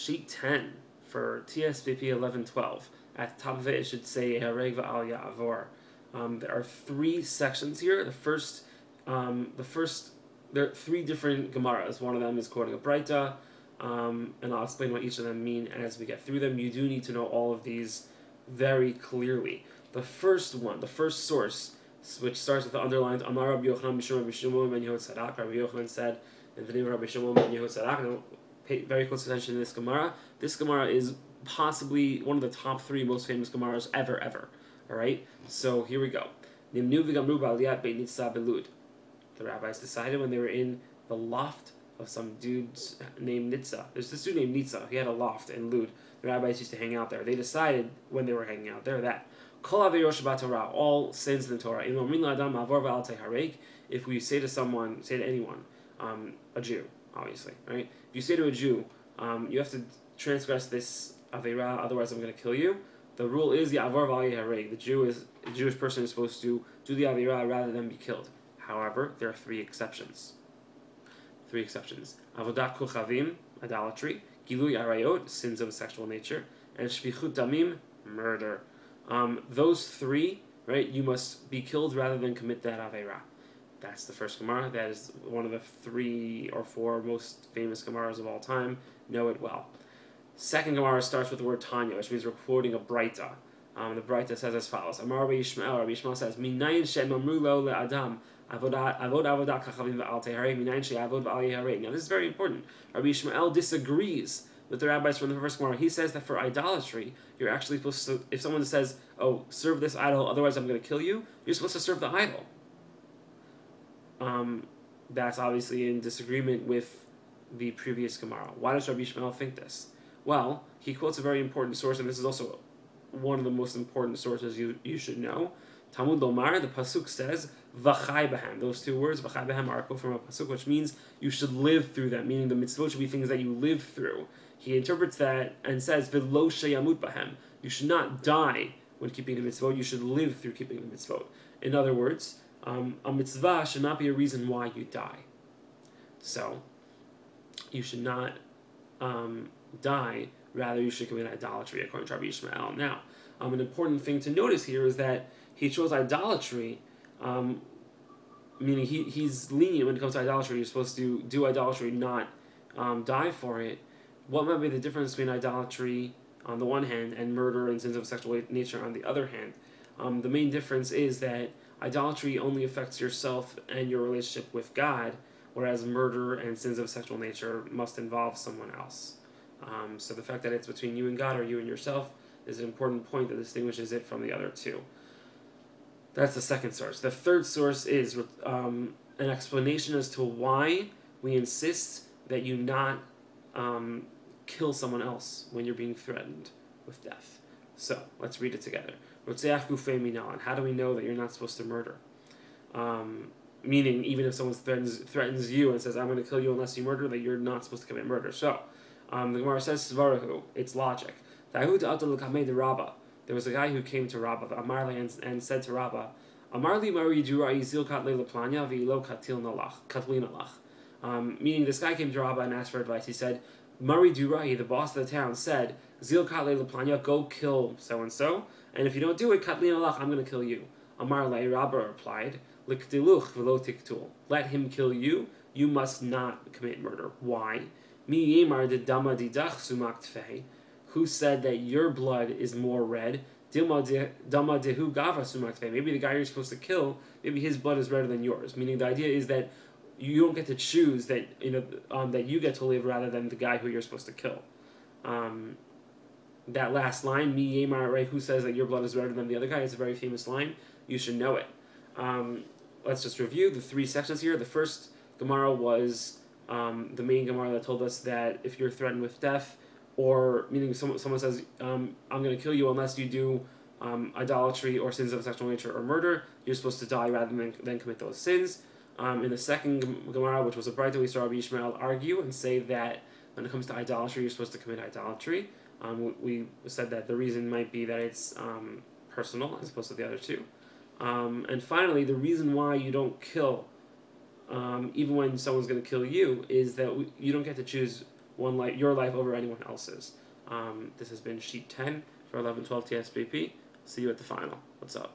sheet 10 for TSBP 1112. At the top of it, it should say Hareg Va'al Ya'avor. There are three sections here. There are three different Gemaras. One of them is quoting a Braita, and I'll explain what each of them mean as we get through them. You do need to know all of these very clearly. The first source, which starts with the underlined Amar Rabbi Yochanan Mishum Rabbi Shimon ben Yehud Sadak. Rabbi Yochanan said in the name of Rabbi Shimon ben Yehud Sadak. Now, pay very close attention to this Gemara. This Gemara is possibly one of the top three most famous Gemaras ever. All right, so here we go. Nimnu v'gamru ba'aliyat beit Nitzah belud. The rabbis decided when they were in the loft of some dude named Nitzah. There's this dude named Nitzah. He had a loft in Lud. The rabbis used to hang out there. They decided when they were hanging out there that Kol Aveiro Shabbat Torah, all sins in the Torah. If we say to anyone, a Jew, obviously, right? If you say to a Jew, you have to transgress this Aveira, otherwise I'm going to kill you. The rule is Ya'avor v'al Hareg. The Jewish person is supposed to do the Aveira rather than be killed. However, there are three exceptions. Avodat Kuchavim, idolatry. Gilui Arayot, sins of a sexual nature. And Shvichut Damim, murder. Those three, right, you must be killed rather than commit that Aveira. That's the first Gemara. That is one of the 3 or 4 most famous Gemaras of all time. Know it well. Second Gemara starts with the word Tanya, which means we're quoting a Braita. The Braita says as follows. Amar Rabbi Yishmael. Rabbi Yishmael says, Minayin she'emamru lo le'adam avod kachavim v'al teharei minayin she'avod v'al yeharei. Now this is very important. Rabbi Yishmael disagrees with the rabbis from the first Gemara. He says that for idolatry, you're actually supposed to, if someone says, oh, serve this idol, otherwise I'm going to kill you, you're supposed to serve the idol. That's obviously in disagreement with the previous Gemara. Why does Rabbi Yishmael think this? Well, he quotes a very important source, and this is also one of the most important sources you should know. Talmud Lomar, the pasuk says, "V'chai b'hem." Those two words, "v'chai b'hem," are a quote from a pasuk, which means you should live through them. Meaning the mitzvot should be things that you live through. He interprets that and says, "V'lo sheyamut b'hem." You should not die when keeping the mitzvot. You should live through keeping the mitzvot. In other words, a mitzvah should not be a reason why you die. So, you should not die. Rather, you should commit idolatry, according to Rabbi Yishmael. Now, an important thing to notice here is that he chose idolatry, meaning he's lenient when it comes to idolatry. You're supposed to do idolatry, not die for it. What might be the difference between idolatry on the one hand and murder and sins of sexual nature on the other hand? The main difference is that idolatry only affects yourself and your relationship with God, whereas murder and sins of sexual nature must involve someone else. So the fact that it's between you and God or you and yourself is an important point that distinguishes it from the other two. That's the second source. The third source is an explanation as to why we insist that you not kill someone else when you're being threatened with death. So, let's read it together. And how do we know that you're not supposed to murder? Meaning, even if someone threatens you and says, I'm going to kill you unless you murder, that you're not supposed to commit murder. So, the Gemara says, Svarahu, it's logic. There was a guy who came to Rabbah, Amarli, and said to Rabbah, Amarli Mari Durai Zilkat Leila Planya Vilo Katlin Alach. Meaning, this guy came to Rabbah and asked for advice. He said, Mari Durai, the boss of the town, said, Zilkat Leila Planya, go kill so-and-so, and if you don't do it, Katlin Alach, I'm going to kill you. Amarli, Rabbah replied, Liktiluch velo tiktul. Let him kill you, you must not commit murder. Why? Mi yemar de dama didach sumak tfei. Who said that your blood is more red? Dama dehu gava sumak tfei. Maybe the guy you're supposed to kill, maybe his blood is redder than yours. Meaning the idea is that you don't get to choose that that you get to live rather than the guy who you're supposed to kill. That last line, mi yemar, right? Who says that your blood is redder than the other guy? It's a very famous line. You should know it. Let's just review the 3 sections here. The first Gemara was the main Gemara that told us that if you're threatened with death, or meaning someone says, I'm going to kill you unless you do idolatry or sins of sexual nature or murder, you're supposed to die rather than commit those sins. In the second Gemara, which was a Braita, we saw Rabbi Yishmael argue and say that when it comes to idolatry, you're supposed to commit idolatry. We said that the reason might be that it's personal as opposed to the other two. And finally, the reason why you don't kill, even when someone's going to kill you, is that you don't get to choose your life over anyone else's. This has been sheet 10 for 11-12 TSBP. See you at the final. What's up?